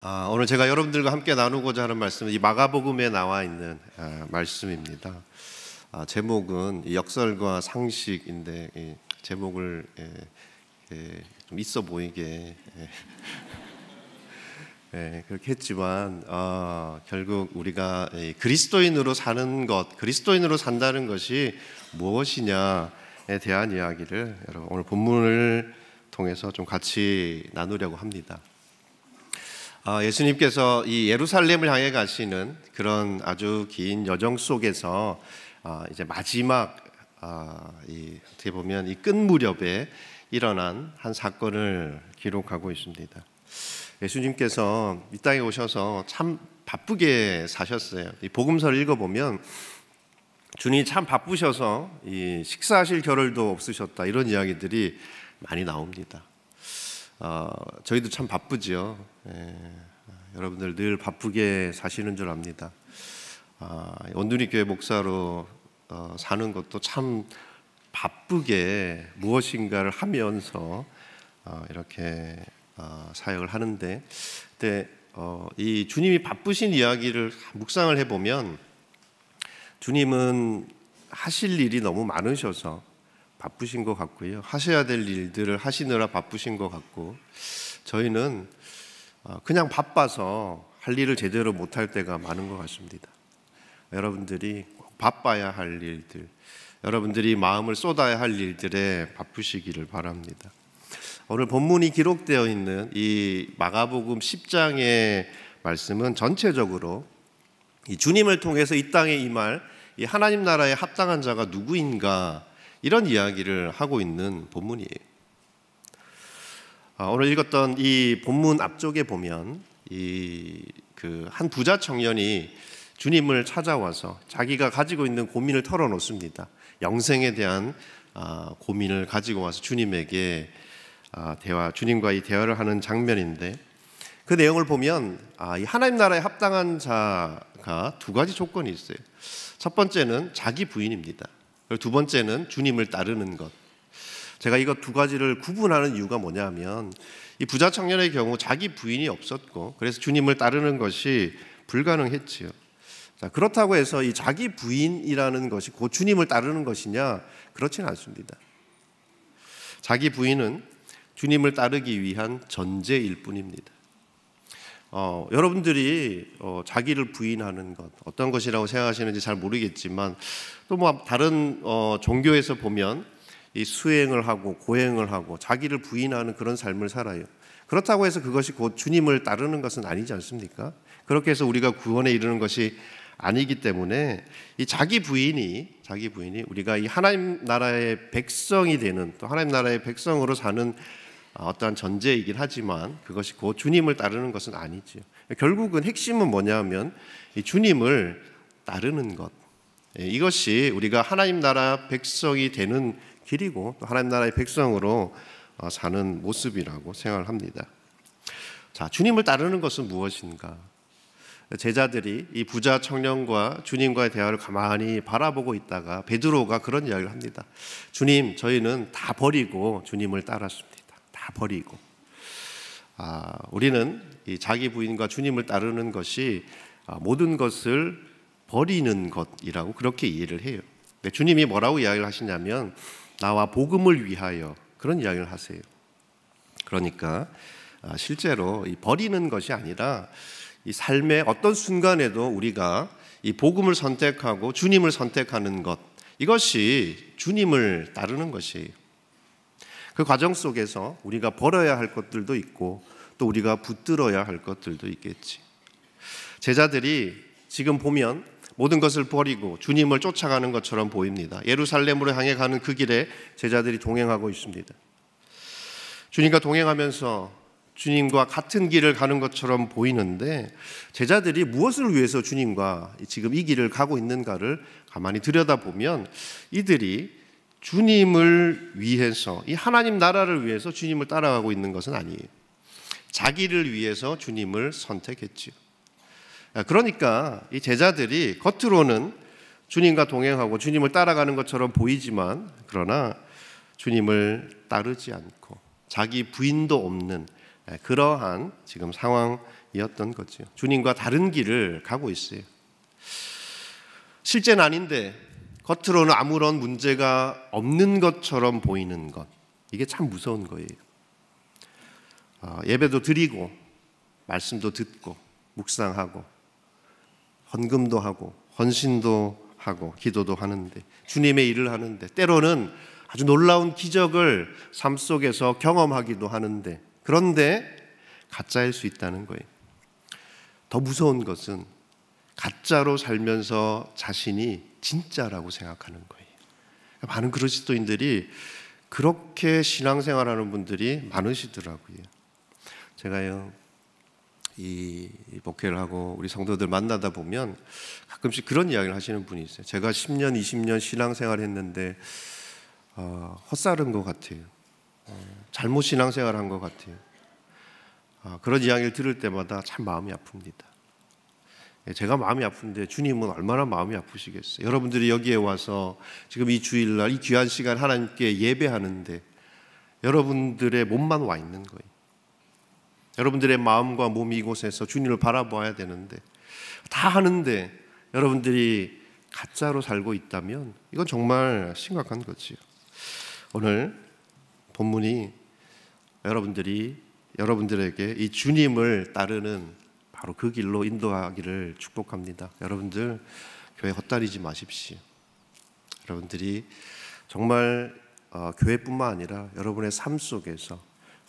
오늘 제가 여러분들과 함께 나누고자 하는 말씀은 이 마가복음에 나와 있는 말씀입니다. 제목은 역설과 상식인데 이 제목을 좀 있어 보이게 그렇게 했지만 결국 우리가 그리스도인으로 사는 것, 그리스도인으로 산다는 것이 무엇이냐에 대한 이야기를 여러분 오늘 본문을 통해서 좀 같이 나누려고 합니다. 예수님께서 이 예루살렘을 향해 가시는 그런 아주 긴 여정 속에서 이제 마지막 어떻게 보면 이 끝 무렵에 일어난 한 사건을 기록하고 있습니다. 예수님께서 이 땅에 오셔서 참 바쁘게 사셨어요. 이 복음서를 읽어보면 주님이 참 바쁘셔서 이 식사하실 겨를도 없으셨다, 이런 이야기들이 많이 나옵니다. 저희도 참 바쁘죠. 여러분들 늘 바쁘게 사시는 줄 압니다. 원두리교회 목사로 사는 것도 참 바쁘게 무엇인가를 하면서 이렇게 사역을 하는데, 이 주님이 바쁘신 이야기를 묵상을 해보면 주님은 하실 일이 너무 많으셔서 바쁘신 것 같고요, 하셔야 될 일들을 하시느라 바쁘신 것 같고, 저희는 그냥 바빠서 할 일을 제대로 못할 때가 많은 것 같습니다. 여러분들이 바빠야 할 일들, 여러분들이 마음을 쏟아야 할 일들에 바쁘시기를 바랍니다. 오늘 본문이 기록되어 있는 이 마가복음 10장의 말씀은 전체적으로 이 주님을 통해서 이 땅에 임할 이 하나님 나라에 합당한 자가 누구인가, 이런 이야기를 하고 있는 본문이에요. 오늘 읽었던 이 본문 앞쪽에 보면 한 부자 청년이 주님을 찾아와서 자기가 가지고 있는 고민을 털어놓습니다. 영생에 대한 고민을 가지고 와서 주님에게 주님과 이 대화를 하는 장면인데, 그 내용을 보면 이 하나님 나라에 합당한 자가 두 가지 조건이 있어요. 첫 번째는 자기 부인입니다. 그리고 두 번째는 주님을 따르는 것. 제가 이거 두 가지를 구분하는 이유가 뭐냐면, 이 부자 청년의 경우 자기 부인이 없었고 그래서 주님을 따르는 것이 불가능했지요. 그렇다고 해서 이 자기 부인이라는 것이 곧 주님을 따르는 것이냐? 그렇지는 않습니다. 자기 부인은 주님을 따르기 위한 전제일 뿐입니다. 여러분들이 자기를 부인하는 것, 어떤 것이라고 생각하시는지 잘 모르겠지만, 또 뭐 다른 종교에서 보면 이 수행을 하고 고행을 하고 자기를 부인하는 그런 삶을 살아요. 그렇다고 해서 그것이 곧 주님을 따르는 것은 아니지 않습니까? 그렇게 해서 우리가 구원에 이르는 것이 아니기 때문에 이 자기 부인이 우리가 이 하나님 나라의 백성이 되는, 또 하나님 나라의 백성으로 사는 어떠한 전제이긴 하지만 그것이 곧 주님을 따르는 것은 아니지요. 결국은 핵심은 뭐냐면 이 주님을 따르는 것, 이것이 우리가 하나님 나라 백성이 되는 길이고 또 하나님 나라의 백성으로 사는 모습이라고 생각을 합니다. 자, 주님을 따르는 것은 무엇인가? 제자들이 이 부자 청년과 주님과의 대화를 가만히 바라보고 있다가 베드로가 그런 이야기를 합니다. 주님, 저희는 다 버리고 주님을 따랐습니다. 다 버리고. 우리는 이 자기 부인과 주님을 따르는 것이 모든 것을 버리는 것이라고 그렇게 이해를 해요. 주님이 뭐라고 이야기를 하시냐면 나와 복음을 위하여, 그런 이야기를 하세요. 그러니까 실제로 이 버리는 것이 아니라 이 삶의 어떤 순간에도 우리가 이 복음을 선택하고 주님을 선택하는 것, 이것이 주님을 따르는 것이에요. 그 과정 속에서 우리가 버려야 할 것들도 있고 또 우리가 붙들어야 할 것들도 있겠지. 제자들이 지금 보면 모든 것을 버리고 주님을 쫓아가는 것처럼 보입니다. 예루살렘으로 향해 가는 그 길에 제자들이 동행하고 있습니다. 주님과 동행하면서 주님과 같은 길을 가는 것처럼 보이는데, 제자들이 무엇을 위해서 주님과 지금 이 길을 가고 있는가를 가만히 들여다보면 이들이 주님을 위해서, 이 하나님 나라를 위해서 주님을 따라가고 있는 것은 아니에요. 자기를 위해서 주님을 선택했지요. 그러니까 이 제자들이 겉으로는 주님과 동행하고 주님을 따라가는 것처럼 보이지만, 그러나 주님을 따르지 않고 자기 부인도 없는 그러한 지금 상황 이었던 거죠. 주님과 다른 길을 가고 있어요. 실제는 아닌데 겉으로는 아무런 문제가 없는 것처럼 보이는 것, 이게 참 무서운 거예요. 예배도 드리고 말씀도 듣고 묵상하고 헌금도 하고 헌신도 하고 기도도 하는데, 주님의 일을 하는데, 때로는 아주 놀라운 기적을 삶 속에서 경험하기도 하는데, 그런데 가짜일 수 있다는 거예요. 더 무서운 것은 가짜로 살면서 자신이 진짜라고 생각하는 거예요. 많은 그리스도인들이 그렇게 신앙생활하는 분들이 많으시더라고요. 제가요, 이 목회를 하고 우리 성도들 만나다 보면 가끔씩 그런 이야기를 하시는 분이 있어요. 제가 10년, 20년 신앙생활 했는데 헛살은 것 같아요. 잘못 신앙생활한 것 같아요. 그런 이야기를 들을 때마다 참 마음이 아픕니다. 제가 마음이 아픈데 주님은 얼마나 마음이 아프시겠어요. 여러분들이 여기에 와서 지금 이 주일날 이 귀한 시간 하나님께 예배하는데 여러분들의 몸만 와 있는 거예요. 여러분들의 마음과 몸이 이곳에서 주님을 바라봐야 되는데, 다 하는데 여러분들이 가짜로 살고 있다면 이건 정말 심각한 거지요. 오늘 본문이 여러분들에게 이 주님을 따르는 바로 그 길로 인도하기를 축복합니다. 여러분들 교회 헛다리지 마십시오. 여러분들이 정말 교회뿐만 아니라 여러분의 삶 속에서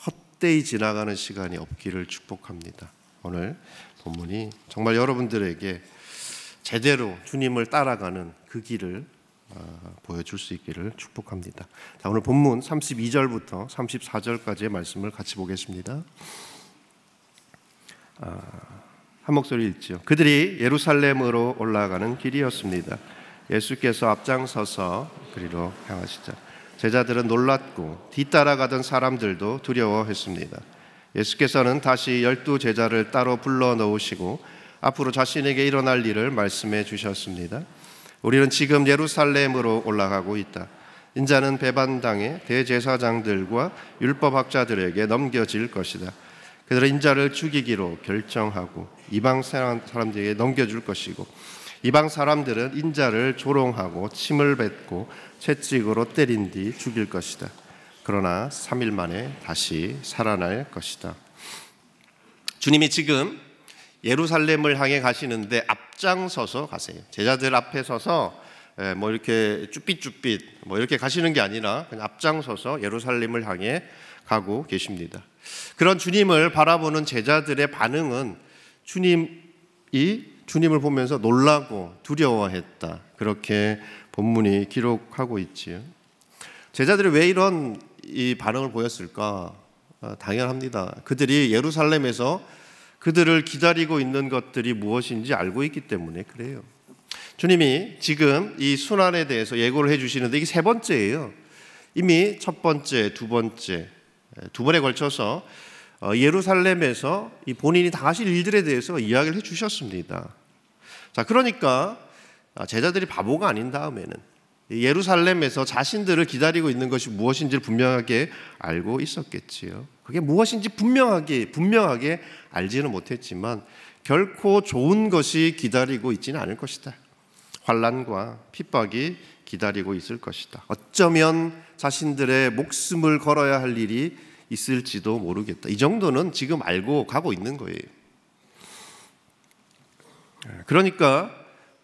헛되이 지나가는 시간이 없기를 축복합니다. 오늘 본문이 정말 여러분들에게 제대로 주님을 따라가는 그 길을 보여줄 수 있기를 축복합니다. 자, 오늘 본문 32절부터 34절까지의 말씀을 같이 보겠습니다. 한 목소리 읽죠. 그들이 예루살렘으로 올라가는 길이었습니다. 예수께서 앞장서서 그리로 향하시자 제자들은 놀랐고 뒤따라가던 사람들도 두려워했습니다. 예수께서는 다시 12 제자를 따로 불러 넣으시고 앞으로 자신에게 일어날 일을 말씀해 주셨습니다. 우리는 지금 예루살렘으로 올라가고 있다. 인자는 배반당해 대제사장들과 율법학자들에게 넘겨질 것이다. 그들은 인자를 죽이기로 결정하고 이방 사람들에게 넘겨줄 것이고, 이방 사람들은 인자를 조롱하고 침을 뱉고 채찍으로 때린 뒤 죽일 것이다. 그러나 3일 만에 다시 살아날 것이다. 주님이 지금 예루살렘을 향해 가시는데 앞장서서 가세요. 제자들 앞에 서서 뭐 이렇게 쭈삣쭈삣 뭐 이렇게 가시는 게 아니라 그냥 앞장서서 예루살렘을 향해 가고 계십니다. 그런 주님을 바라보는 제자들의 반응은 주님을 보면서 놀라고 두려워했다. 그렇게 본문이 기록하고 있지요. 제자들이 왜 이런 이 반응을 보였을까? 당연합니다. 그들이 예루살렘에서 그들을 기다리고 있는 것들이 무엇인지 알고 있기 때문에 그래요. 주님이 지금 이 순환에 대해서 예고를 해주시는데 이게 세 번째예요. 이미 첫 번째, 두 번에 걸쳐서 예루살렘에서 이 본인이 당하실 일들에 대해서 이야기를 해주셨습니다. 자, 그러니까 제자들이 바보가 아닌 다음에는 예루살렘에서 자신들을 기다리고 있는 것이 무엇인지를 분명하게 알고 있었겠지요. 그게 무엇인지 분명하게 알지는 못했지만 결코 좋은 것이 기다리고 있지는 않을 것이다. 환난과 핍박이 기다리고 있을 것이다. 어쩌면 자신들의 목숨을 걸어야 할 일이 있을지도 모르겠다. 이 정도는 지금 알고 가고 있는 거예요. 그러니까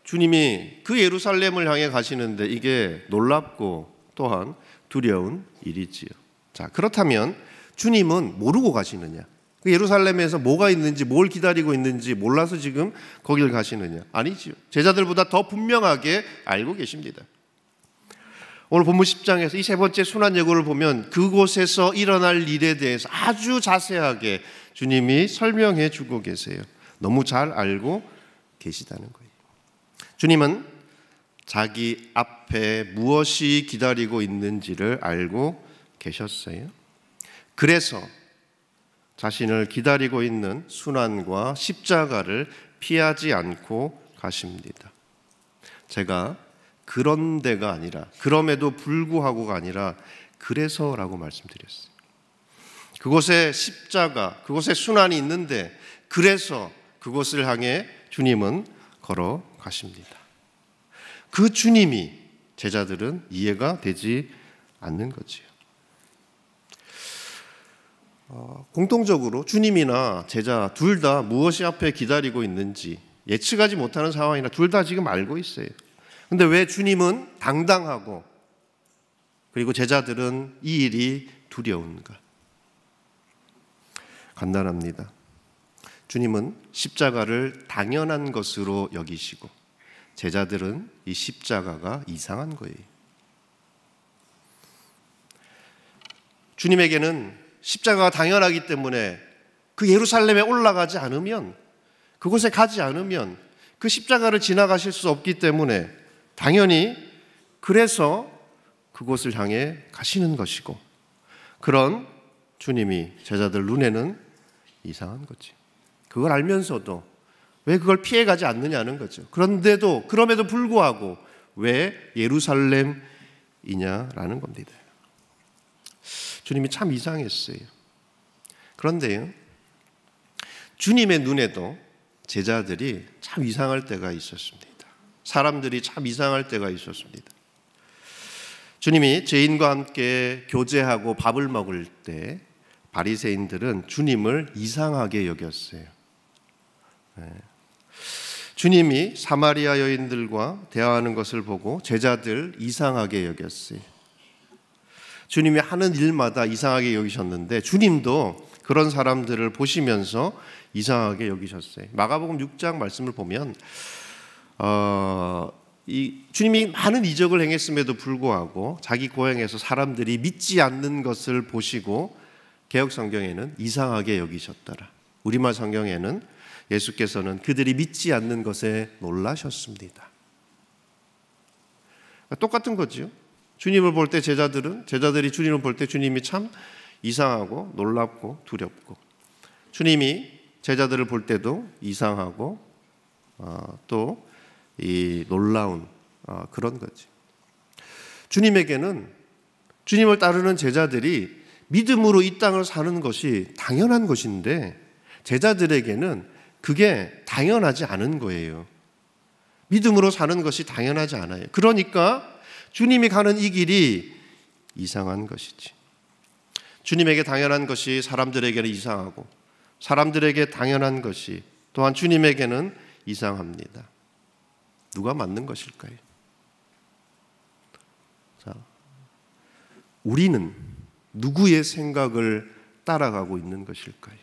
주님이 그 예루살렘을 향해 가시는데 이게 놀랍고 또한 두려운 일이지요. 자, 그렇다면 주님은 모르고 가시느냐? 그 예루살렘에서 뭐가 있는지, 뭘 기다리고 있는지 몰라서 지금 거길 가시느냐? 아니지요. 제자들보다 더 분명하게 알고 계십니다. 오늘 본문 10장에서 이 세 번째 순환 예고를 보면 그곳에서 일어날 일에 대해서 아주 자세하게 주님이 설명해 주고 계세요. 너무 잘 알고 계시다는 거예요. 주님은 자기 앞에 무엇이 기다리고 있는지를 알고 계셨어요. 그래서 자신을 기다리고 있는 순환과 십자가를 피하지 않고 가십니다. 제가 그런데가 아니라, 그럼에도 불구하고가 아니라 그래서라고 말씀드렸어요. 그곳에 십자가, 그곳에 순환이 있는데 그래서 그곳을 향해 주님은 걸어가십니다. 그 주님이 제자들은 이해가 되지 않는 거지요. 공통적으로 주님이나 제자 둘 다 무엇이 앞에 기다리고 있는지 예측하지 못하는 상황이라 둘 다 지금 알고 있어요. 근데 왜 주님은 당당하고 그리고 제자들은 이 일이 두려운가? 간단합니다. 주님은 십자가를 당연한 것으로 여기시고 제자들은 이 십자가가 이상한 거예요. 주님에게는 십자가가 당연하기 때문에 그 예루살렘에 올라가지 않으면, 그곳에 가지 않으면 그 십자가를 지나가실 수 없기 때문에 당연히 그래서 그곳을 향해 가시는 것이고, 그런 주님이 제자들 눈에는 이상한 거지. 그걸 알면서도 왜 그걸 피해가지 않느냐는 거죠. 그럼에도 불구하고 왜 예루살렘이냐라는 겁니다. 주님이 참 이상했어요. 그런데요, 주님의 눈에도 제자들이 참 이상할 때가 있었습니다. 사람들이 참 이상할 때가 있었습니다. 주님이 죄인과 함께 교제하고 밥을 먹을 때 바리새인들은 주님을 이상하게 여겼어요. 주님이 사마리아 여인들과 대화하는 것을 보고 제자들 이상하게 여겼어요. 주님이 하는 일마다 이상하게 여기셨는데 주님도 그런 사람들을 보시면서 이상하게 여기셨어요. 마가복음 6장 말씀을 보면 주님이 많은 이적을 행했음에도 불구하고 자기 고향에서 사람들이 믿지 않는 것을 보시고 개역 성경에는 이상하게 여기셨더라. 우리말 성경에는 예수께서는 그들이 믿지 않는 것에 놀라셨습니다. 똑같은 거죠. 주님을 볼 때 제자들이 주님을 볼 때 주님이 참 이상하고 놀랍고 두렵고, 주님이 제자들을 볼 때도 이상하고 또 이 놀라운 그런 거지. 주님에게는 주님을 따르는 제자들이 믿음으로 이 땅을 사는 것이 당연한 것인데 제자들에게는 그게 당연하지 않은 거예요. 믿음으로 사는 것이 당연하지 않아요. 그러니까 주님이 가는 이 길이 이상한 것이지. 주님에게 당연한 것이 사람들에게는 이상하고 사람들에게 당연한 것이 또한 주님에게는 이상합니다. 누가 맞는 것일까요? 자, 우리는 누구의 생각을 따라가고 있는 것일까요?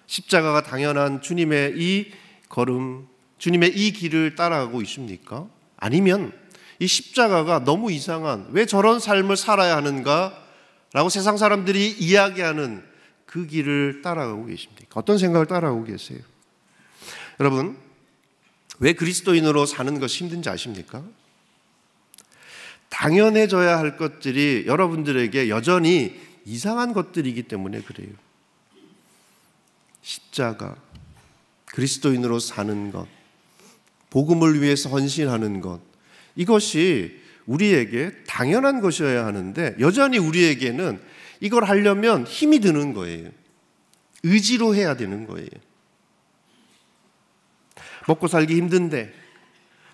십자가가 당연한 주님의 이 걸음, 주님의 이 길을 따라가고 있습니까? 아니면 이 십자가가 너무 이상한, 왜 저런 삶을 살아야 하는가? 라고 세상 사람들이 이야기하는 그 길을 따라가고 계십니까? 어떤 생각을 따라가고 계세요? 여러분, 왜 그리스도인으로 사는 것이 힘든지 아십니까? 당연해져야 할 것들이 여러분들에게 여전히 이상한 것들이기 때문에 그래요. 십자가, 그리스도인으로 사는 것, 복음을 위해서 헌신하는 것, 이것이 우리에게 당연한 것이어야 하는데 여전히 우리에게는 이걸 하려면 힘이 드는 거예요. 의지로 해야 되는 거예요. 먹고 살기 힘든데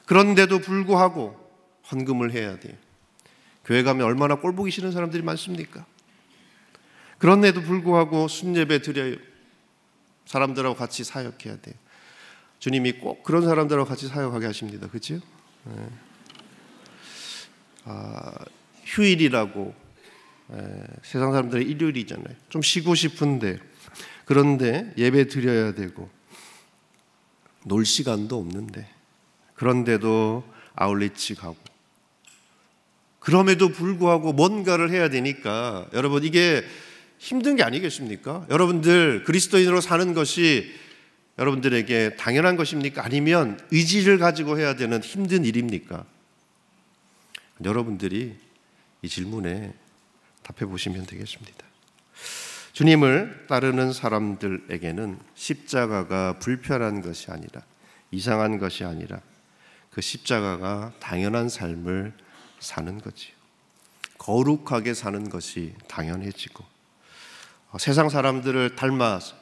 그런데도 불구하고 헌금을 해야 돼요. 교회 가면 얼마나 꼴보기 싫은 사람들이 많습니까? 그런데도 불구하고 순예배 드려요. 사람들하고 같이 사역해야 돼요. 주님이 꼭 그런 사람들하고 같이 사역하게 하십니다. 그렇죠? 네. 휴일이라고, 세상 사람들의 일요일이잖아요. 좀 쉬고 싶은데 그런데 예배 드려야 되고 놀 시간도 없는데 그런데도 아울렛이 가고 그럼에도 불구하고 뭔가를 해야 되니까 여러분 이게 힘든 게 아니겠습니까? 여러분들 그리스도인으로 사는 것이 여러분들에게 당연한 것입니까? 아니면 의지를 가지고 해야 되는 힘든 일입니까? 여러분들이 이 질문에 답해 보시면 되겠습니다. 주님을 따르는 사람들에게는 십자가가 불편한 것이 아니라, 이상한 것이 아니라 그 십자가가 당연한 삶을 사는 거지요. 거룩하게 사는 것이 당연해지고 세상 사람들을 닮아서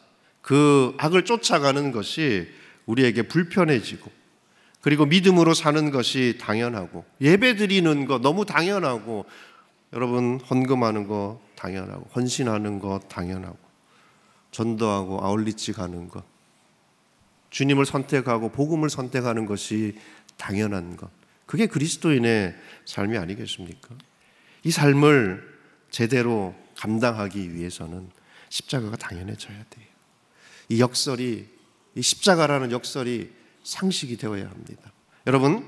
그 악을 쫓아가는 것이 우리에게 불편해지고, 그리고 믿음으로 사는 것이 당연하고, 예배 드리는 거 너무 당연하고, 여러분 헌금하는 거 당연하고, 헌신하는 거 당연하고, 전도하고 아울리치 가는 것, 주님을 선택하고 복음을 선택하는 것이 당연한 것, 그게 그리스도인의 삶이 아니겠습니까? 이 삶을 제대로 감당하기 위해서는 십자가가 당연해져야 돼요. 이 역설이, 이 십자가라는 역설이 상식이 되어야 합니다. 여러분,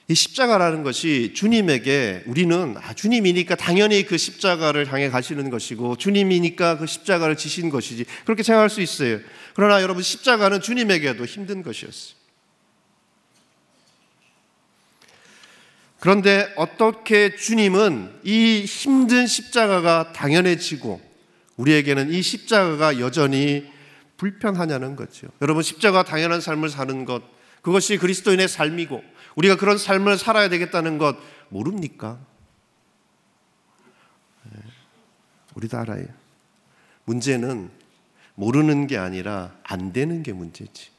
이 십자가라는 것이 주님에게, 우리는 주님이니까 당연히 그 십자가를 향해 가시는 것이고, 주님이니까 그 십자가를 지신 것이지, 그렇게 생각할 수 있어요. 그러나 여러분, 십자가는 주님에게도 힘든 것이었어요. 그런데 어떻게 주님은 이 힘든 십자가가 당연해지고 우리에게는 이 십자가가 여전히 불편하냐는 거죠. 여러분, 십자가 당연한 삶을 사는 것, 그것이 그리스도인의 삶이고 우리가 그런 삶을 살아야 되겠다는 것 모릅니까? 우리도 알아요. 문제는 모르는 게 아니라 안 되는 게 문제지.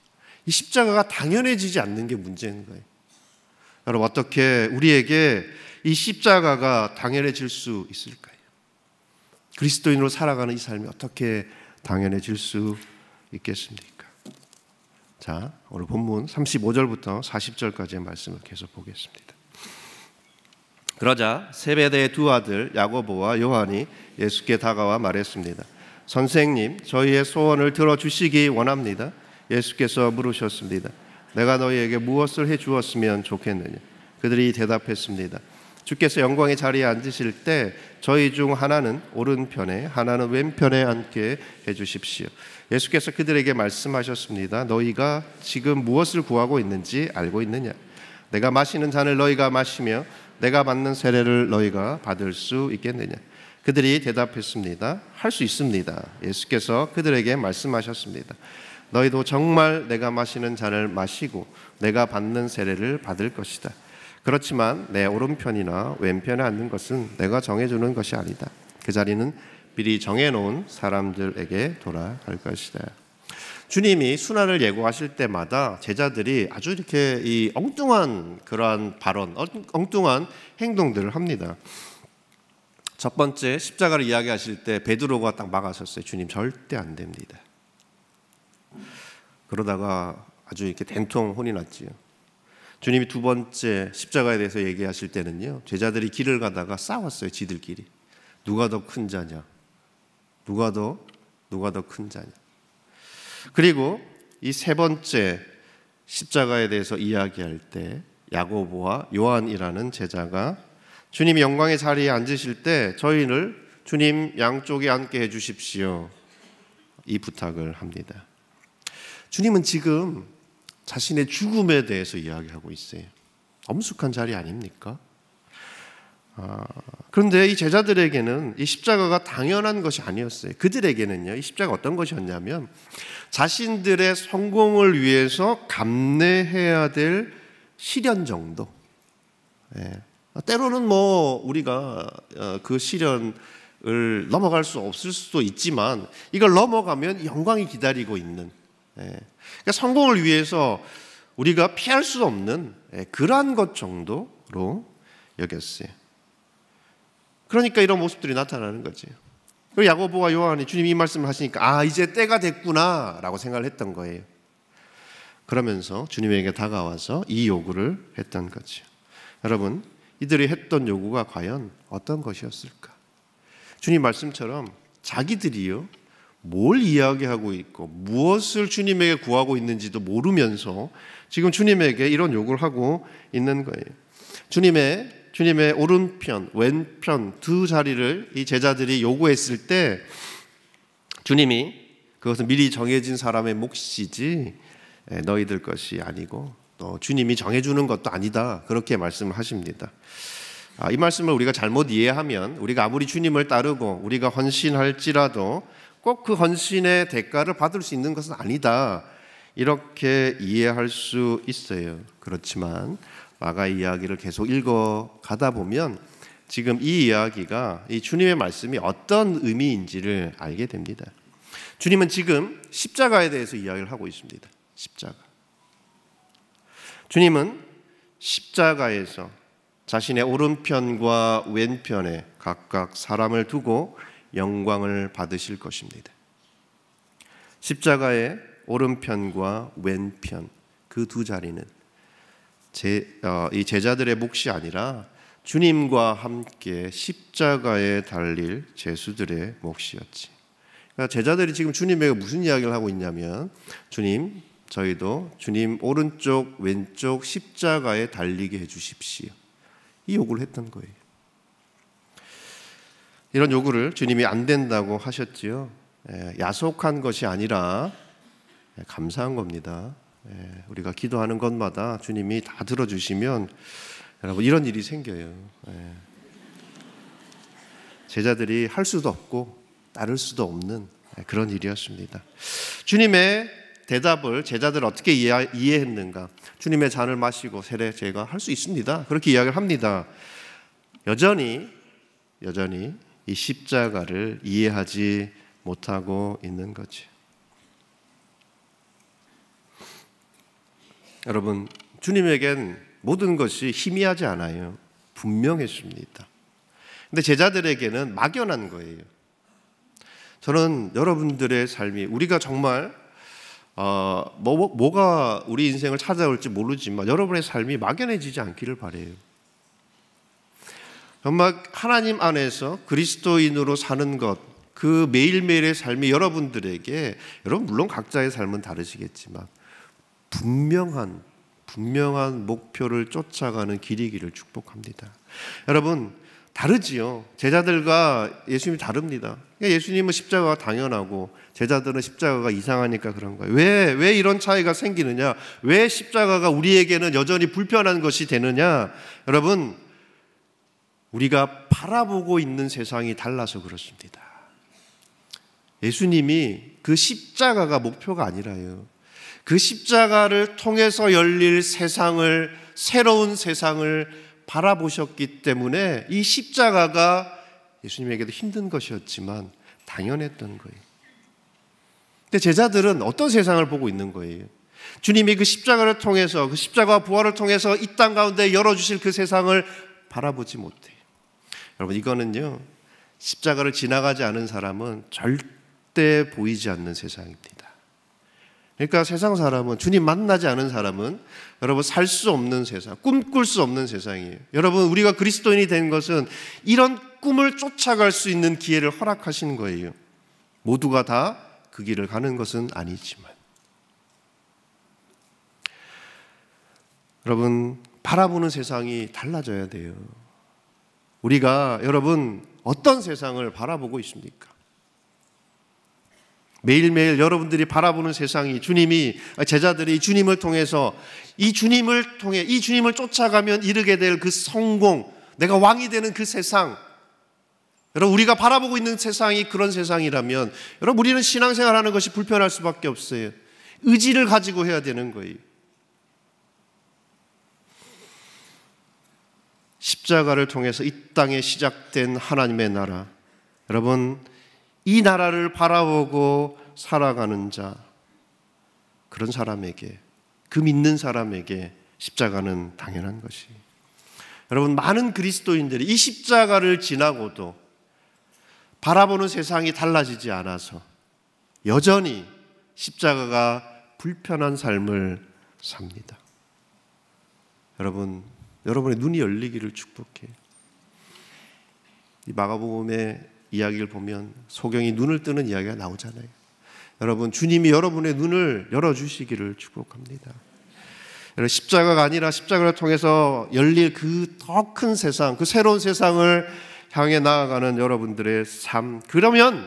이 십자가가 당연해지지 않는 게 문제인 거예요. 여러분, 어떻게 우리에게 이 십자가가 당연해질 수 있을까요? 그리스도인으로 살아가는 이 삶이 어떻게 당연해질 수 있겠습니까? 자, 오늘 본문 35절부터 40절까지의 말씀을 계속 보겠습니다. 그러자 세베대의 두 아들 야고보와 요한이 예수께 다가와 말했습니다. 선생님, 저희의 소원을 들어주시기 원합니다. 예수께서 물으셨습니다. 내가 너희에게 무엇을 해주었으면 좋겠느냐? 그들이 대답했습니다. 주께서 영광의 자리에 앉으실 때 저희 중 하나는 오른편에 하나는 왼편에 앉게 해주십시오. 예수께서 그들에게 말씀하셨습니다. 너희가 지금 무엇을 구하고 있는지 알고 있느냐? 내가 마시는 잔을 너희가 마시며 내가 받는 세례를 너희가 받을 수 있겠느냐? 그들이 대답했습니다. 할 수 있습니다. 예수께서 그들에게 말씀하셨습니다. 너희도 정말 내가 마시는 잔을 마시고 내가 받는 세례를 받을 것이다. 그렇지만 내 오른편이나 왼편에 앉는 것은 내가 정해주는 것이 아니다. 그 자리는 미리 정해놓은 사람들에게 돌아갈 것이다. 주님이 순환을 예고하실 때마다 제자들이 아주 이렇게 이 엉뚱한 그러한 발언, 엉뚱한 행동들을 합니다. 첫 번째, 십자가를 이야기하실 때 베드로가 딱 막아섰어요. 주님, 절대 안 됩니다. 그러다가 아주 이렇게 된통 혼이 났지요. 주님이 두 번째 십자가에 대해서 얘기하실 때는요, 제자들이 길을 가다가 싸웠어요. 지들끼리. 누가 더 큰 자냐? 누가 더 큰 자냐? 그리고 이 세 번째 십자가에 대해서 이야기할 때 야고보와 요한이라는 제자가 주님이 영광의 자리에 앉으실 때 저희를 주님 양쪽에 앉게 해주십시오. 이 부탁을 합니다. 주님은 지금 자신의 죽음에 대해서 이야기하고 있어요. 엄숙한 자리 아닙니까? 그런데 이 제자들에게는 이 십자가가 당연한 것이 아니었어요. 그들에게는요, 이 십자가가 어떤 것이었냐면 자신들의 성공을 위해서 감내해야 될 시련 정도. 때로는 우리가 그 시련을 넘어갈 수 없을 수도 있지만 이걸 넘어가면 영광이 기다리고 있는, 그러니까 성공을 위해서 우리가 피할 수 없는 그러한 것 정도로 여겼어요. 그러니까 이런 모습들이 나타나는 거죠. 그리고 야고보와 요한이 주님이 이 말씀을 하시니까 이제 때가 됐구나 라고 생각을 했던 거예요. 그러면서 주님에게 다가와서 이 요구를 했던 거죠. 여러분, 이들이 했던 요구가 과연 어떤 것이었을까? 주님 말씀처럼 자기들이요, 뭘 이야기하고 있고 무엇을 주님에게 구하고 있는지도 모르면서 지금 주님에게 이런 요구를 하고 있는 거예요. 주님의 오른편, 왼편 두 자리를 이 제자들이 요구했을 때 주님이 그것은 미리 정해진 사람의 몫이지 너희들 것이 아니고 또 주님이 정해주는 것도 아니다, 그렇게 말씀을 하십니다. 이 말씀을 우리가 잘못 이해하면 우리가 아무리 주님을 따르고 우리가 헌신할지라도 꼭 그 헌신의 대가를 받을 수 있는 것은 아니다, 이렇게 이해할 수 있어요. 그렇지만 마가 이야기를 계속 읽어가다 보면 지금 이 이야기가 이 주님의 말씀이 어떤 의미인지를 알게 됩니다. 주님은 지금 십자가에 대해서 이야기를 하고 있습니다. 십자가. 주님은 십자가에서 자신의 오른편과 왼편에 각각 사람을 두고 영광을 받으실 것입니다. 십자가의 오른편과 왼편 그 두 자리는 이 제자들의 몫이 아니라 주님과 함께 십자가에 달릴 제수들의 몫이었지. 그러니까 제자들이 지금 주님에게 무슨 이야기를 하고 있냐면, 주님, 저희도 주님 오른쪽 왼쪽 십자가에 달리게 해주십시오, 이 요구를 했던 거예요. 이런 요구를 주님이 안 된다고 하셨지요. 야속한 것이 아니라 감사한 겁니다. 우리가 기도하는 것마다 주님이 다 들어주시면 여러분 이런 일이 생겨요. 제자들이 할 수도 없고 따를 수도 없는 그런 일이었습니다. 주님의 대답을 제자들 어떻게 이해했는가? 주님의 잔을 마시고 세례 제가 할 수 있습니다, 그렇게 이야기를 합니다. 여전히 이 십자가를 이해하지 못하고 있는 거죠. 여러분, 주님에겐 모든 것이 희미하지 않아요. 분명했습니다. 근데 제자들에게는 막연한 거예요. 저는 여러분들의 삶이, 우리가 정말 뭐가 우리 인생을 찾아올지 모르지만 여러분의 삶이 막연해지지 않기를 바라요. 정말 하나님 안에서 그리스도인으로 사는 것, 그 매일매일의 삶이 여러분들에게, 여러분 물론 각자의 삶은 다르시겠지만 분명한 목표를 쫓아가는 길이기를 축복합니다. 여러분 다르지요. 제자들과 예수님이 다릅니다. 예수님은 십자가가 당연하고 제자들은 십자가가 이상하니까 그런 거예요. 왜 이런 차이가 생기느냐? 왜 십자가가 우리에게는 여전히 불편한 것이 되느냐? 여러분, 우리가 바라보고 있는 세상이 달라서 그렇습니다. 예수님이 그 십자가가 목표가 아니라요, 그 십자가를 통해서 열릴 세상을, 새로운 세상을 바라보셨기 때문에 이 십자가가 예수님에게도 힘든 것이었지만 당연했던 거예요. 근데 제자들은 어떤 세상을 보고 있는 거예요? 주님이 그 십자가를 통해서, 그 십자가와 부활을 통해서 이 땅 가운데 열어주실 그 세상을 바라보지 못해요. 여러분, 이거는요, 십자가를 지나가지 않은 사람은 절대 보이지 않는 세상입니다. 그러니까 세상 사람은, 주님 만나지 않은 사람은 여러분 살 수 없는 세상, 꿈꿀 수 없는 세상이에요. 여러분, 우리가 그리스도인이 된 것은 이런 꿈을 쫓아갈 수 있는 기회를 허락하신 거예요. 모두가 다 그 길을 가는 것은 아니지만. 여러분, 바라보는 세상이 달라져야 돼요. 우리가 여러분 어떤 세상을 바라보고 있습니까? 매일매일 여러분들이 바라보는 세상이, 제자들이 주님을 통해서 이 주님을 쫓아가면 이르게 될 그 성공, 내가 왕이 되는 그 세상, 여러분 우리가 바라보고 있는 세상이 그런 세상이라면 여러분 우리는 신앙생활하는 것이 불편할 수밖에 없어요. 의지를 가지고 해야 되는 거예요. 십자가를 통해서 이 땅에 시작된 하나님의 나라, 여러분 이 나라를 바라보고 살아가는 자, 그런 사람에게, 그 믿는 사람에게 십자가는 당연한 것이. 여러분, 많은 그리스도인들이 이 십자가를 지나고도 바라보는 세상이 달라지지 않아서 여전히 십자가가 불편한 삶을 삽니다. 여러분의 눈이 열리기를 축복해요. 이 마가복음의 이야기를 보면 소경이 눈을 뜨는 이야기가 나오잖아요. 여러분, 주님이 여러분의 눈을 열어주시기를 축복합니다. 여러분, 십자가가 아니라 십자가를 통해서 열릴 그 더 큰 세상, 그 새로운 세상을 향해 나아가는 여러분들의 삶, 그러면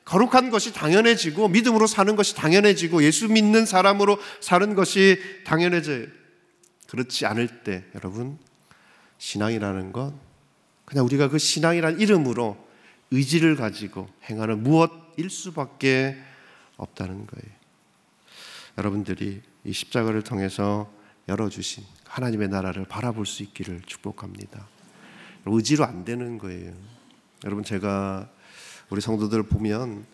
거룩한 것이 당연해지고 믿음으로 사는 것이 당연해지고 예수 믿는 사람으로 사는 것이 당연해져요. 그렇지 않을 때 여러분, 신앙이라는 것, 그냥 우리가 그 신앙이라는 이름으로 의지를 가지고 행하는 무엇일 수밖에 없다는 거예요. 여러분들이 이 십자가를 통해서 열어주신 하나님의 나라를 바라볼 수 있기를 축복합니다. 의지로 안 되는 거예요. 여러분, 제가 우리 성도들 보면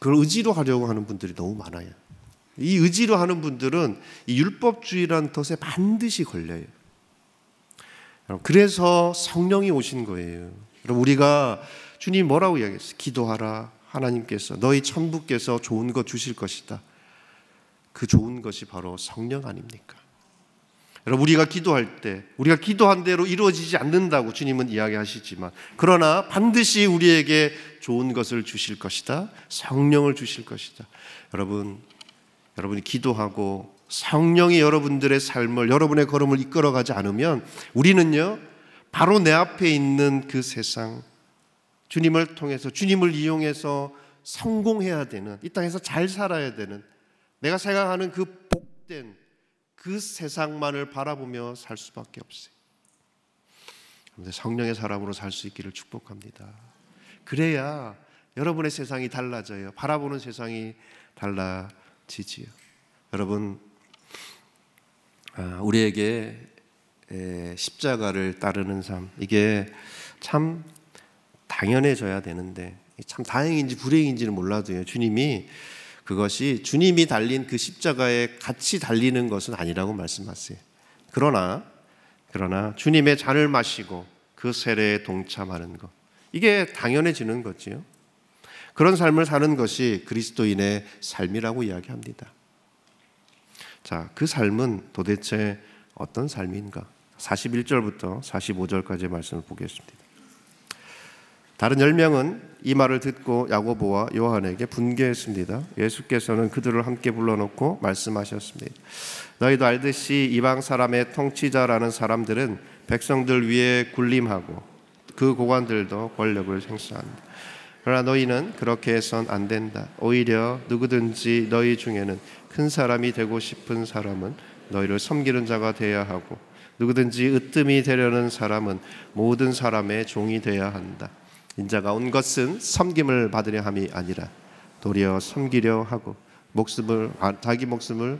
그걸 의지로 하려고 하는 분들이 너무 많아요. 이 의지로 하는 분들은 이 율법주의라는 덫에 반드시 걸려요. 그래서 성령이 오신 거예요. 여러분, 우리가 주님 뭐라고 이야기했어요? 기도하라. 하나님께서 너희 천부께서 좋은 것 주실 것이다. 그 좋은 것이 바로 성령 아닙니까? 여러분, 우리가 기도할 때 우리가 기도한 대로 이루어지지 않는다고 주님은 이야기하시지만, 그러나 반드시 우리에게 좋은 것을 주실 것이다. 성령을 주실 것이다. 여러분이 기도하고 성령이 여러분들의 삶을, 여러분의 걸음을 이끌어가지 않으면 우리는요, 바로 내 앞에 있는 그 세상, 주님을 통해서, 주님을 이용해서 성공해야 되는, 이 땅에서 잘 살아야 되는, 내가 생각하는 그 복된 그 세상만을 바라보며 살 수밖에 없어요. 성령의 사람으로 살 수 있기를 축복합니다. 그래야 여러분의 세상이 달라져요. 바라보는 세상이 달라지지요. 여러분, 우리에게 십자가를 따르는 삶, 이게 참 당연해져야 되는데, 참 다행인지 불행인지는 몰라도요, 주님이 그것이 주님이 달린 그 십자가에 같이 달리는 것은 아니라고 말씀하세요. 그러나 주님의 잔을 마시고 그 세례에 동참하는 것, 이게 당연해지는 거지요. 그런 삶을 사는 것이 그리스도인의 삶이라고 이야기합니다. 자, 그 삶은 도대체 어떤 삶인가? 41절부터 45절까지의 말씀을 보겠습니다. 다른 10명은 이 말을 듣고 야고보와 요한에게 분개했습니다. 예수께서는 그들을 함께 불러놓고 말씀하셨습니다. 너희도 알듯이 이방 사람의 통치자라는 사람들은 백성들 위에 군림하고 그 고관들도 권력을 행사한다. 그러나 너희는 그렇게 해선 안 된다. 오히려 누구든지 너희 중에는 큰 사람이 되고 싶은 사람은 너희를 섬기는 자가 되어야 하고, 누구든지 으뜸이 되려는 사람은 모든 사람의 종이 되어야 한다. 인자가 온 것은 섬김을 받으려 함이 아니라 도리어 섬기려 하고 자기 목숨을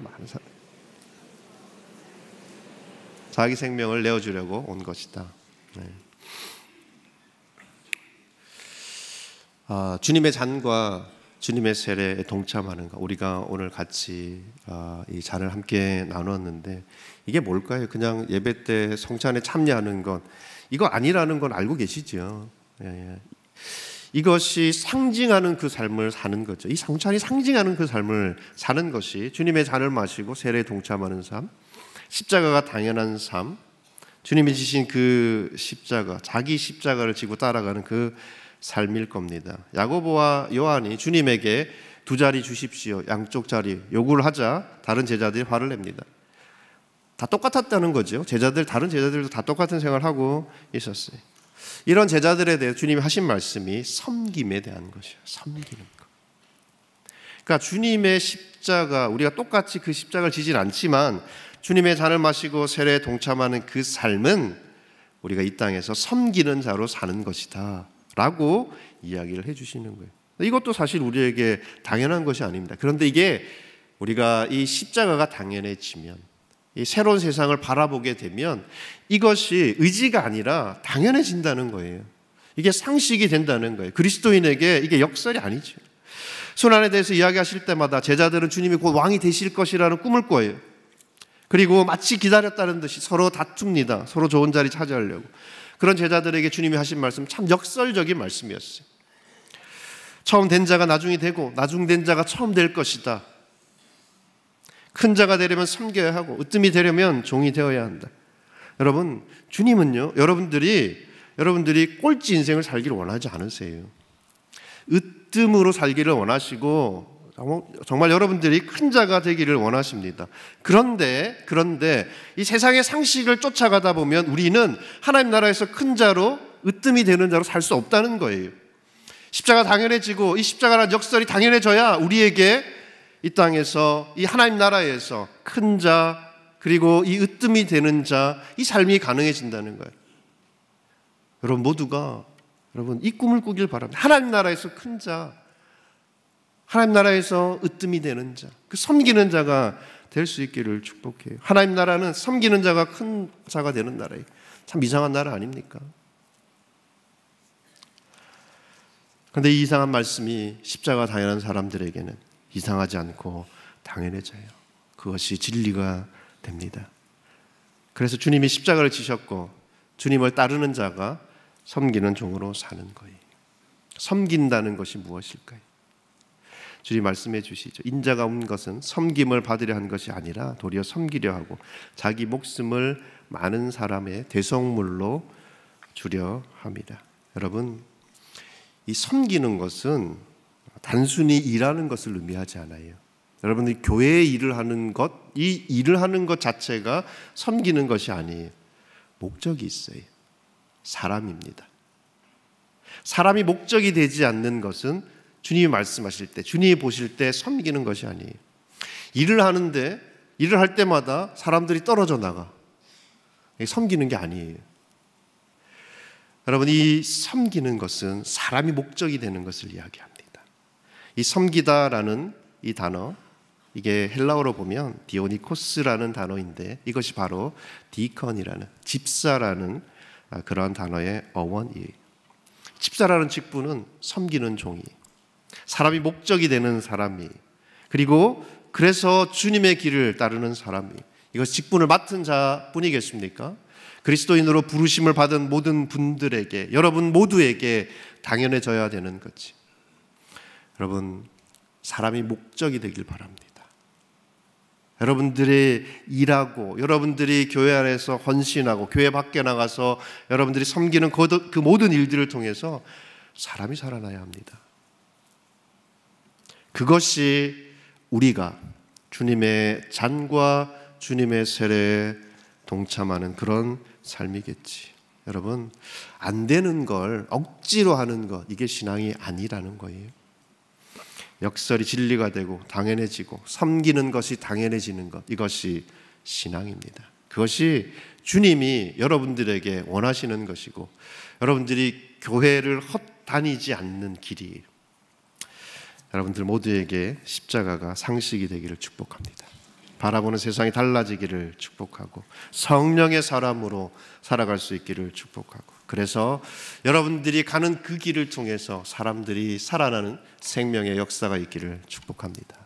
자기 생명을 내어주려고 온 것이다. 네. 주님의 잔과 주님의 세례에 동참하는 것, 우리가 오늘 같이 이 잔을 함께 나눴는데, 이게 뭘까요? 그냥 예배 때 성찬에 참여하는 것, 이거 아니라는 건 알고 계시죠? 이것이 상징하는 그 삶을 사는 거죠. 이 성찬이 상징하는 그 삶을 사는 것이 주님의 잔을 마시고 세례에 동참하는 삶, 십자가가 당연한 삶, 주님이 지신 그 십자가, 자기 십자가를 지고 따라가는 그 삶일 겁니다. 야고보와 요한이 주님에게 2자리 주십시오, 양쪽 자리 요구를 하자 다른 제자들이 화를 냅니다. 다 똑같았다는 거죠. 다른 제자들도 다 똑같은 생활을 하고 있었어요. 이런 제자들에 대해 주님이 하신 말씀이 섬김에 대한 것이에요. 섬기는 것. 그러니까 주님의 십자가, 우리가 똑같이 그 십자가를 지진 않지만 주님의 잔을 마시고 세례에 동참하는 그 삶은 우리가 이 땅에서 섬기는 자로 사는 것이다 라고 이야기를 해주시는 거예요. 이것도 사실 우리에게 당연한 것이 아닙니다. 그런데 이게 우리가 이 십자가가 당연해지면, 이 새로운 세상을 바라보게 되면 이것이 의지가 아니라 당연해진다는 거예요. 이게 상식이 된다는 거예요. 그리스도인에게 이게 역설이 아니죠. 손안에 대해서 이야기하실 때마다 제자들은 주님이 곧 왕이 되실 것이라는 꿈을 꿔요. 그리고 마치 기다렸다는 듯이 서로 다툽니다. 서로 좋은 자리 차지하려고. 그런 제자들에게 주님이 하신 말씀, 참 역설적인 말씀이었어요. 처음 된 자가 나중이 되고 나중 된 자가 처음 될 것이다. 큰 자가 되려면 섬겨야 하고 으뜸이 되려면 종이 되어야 한다. 여러분, 주님은요, 여러분들이 꼴찌 인생을 살기를 원하지 않으세요. 으뜸으로 살기를 원하시고 정말 여러분들이 큰 자가 되기를 원하십니다. 그런데 이 세상의 상식을 쫓아가다 보면 우리는 하나님 나라에서 큰 자로, 으뜸이 되는 자로 살 수 없다는 거예요. 십자가 당연해지고 이 십자가라는 역설이 당연해져야 우리에게 이 땅에서, 이 하나님 나라에서 큰 자, 그리고 이 으뜸이 되는 자, 이 삶이 가능해진다는 거예요. 여러분 모두가 이 꿈을 꾸길 바랍니다. 하나님 나라에서 큰 자, 하나님 나라에서 으뜸이 되는 자, 그 섬기는 자가 될 수 있기를 축복해요. 하나님 나라는 섬기는 자가 큰 자가 되는 나라예요. 참 이상한 나라 아닙니까? 그런데 이 이상한 말씀이 십자가 당연한 사람들에게는 이상하지 않고 당연해져요. 그것이 진리가 됩니다. 그래서 주님이 십자가를 지셨고 주님을 따르는 자가 섬기는 종으로 사는 거예요. 섬긴다는 것이 무엇일까요? 주님 말씀해 주시죠. 인자가 온 것은 섬김을 받으려 한 것이 아니라 도리어 섬기려 하고 자기 목숨을 많은 사람의 대속물로 주려 합니다. 여러분, 이 섬기는 것은 단순히 일하는 것을 의미하지 않아요. 여러분들이 교회에 일을 하는 것, 이 일을 하는 것 자체가 섬기는 것이 아니에요. 목적이 있어요. 사람입니다. 사람이 목적이 되지 않는 것은 주님이 말씀하실 때, 주님이 보실 때 섬기는 것이 아니에요. 일을 하는데 일을 할 때마다 사람들이 떨어져 나가. 섬기는 게 아니에요. 여러분, 이 섬기는 것은 사람이 목적이 되는 것을 이야기합니다. 이 섬기다라는 이 단어, 이게 헬라어로 보면 디오니코스라는 단어인데 이것이 바로 디컨이라는 집사라는 그러한 단어의 어원이에요. 집사라는 직분은 섬기는 종이, 사람이 목적이 되는 사람이, 그리고 그래서 주님의 길을 따르는 사람이, 이것 직분을 맡은 자뿐이겠습니까? 그리스도인으로 부르심을 받은 모든 분들에게, 여러분 모두에게 당연해져야 되는 거지. 여러분, 사람이 목적이 되길 바랍니다. 여러분들이 일하고 여러분들이 교회 안에서 헌신하고 교회 밖에 나가서 여러분들이 섬기는 그 모든 일들을 통해서 사람이 살아나야 합니다. 그것이 우리가 주님의 잔과 주님의 세례에 동참하는 그런 삶이겠지. 여러분, 안 되는 걸 억지로 하는 것, 이게 신앙이 아니라는 거예요. 역설이 진리가 되고 당연해지고 섬기는 것이 당연해지는 것, 이것이 신앙입니다. 그것이 주님이 여러분들에게 원하시는 것이고 여러분들이 교회를 헛다니지 않는 길이에요. 여러분들 모두에게 십자가가 상식이 되기를 축복합니다. 바라보는 세상이 달라지기를 축복하고 성령의 사람으로 살아갈 수 있기를 축복하고, 그래서 여러분들이 가는 그 길을 통해서 사람들이 살아나는 생명의 역사가 있기를 축복합니다.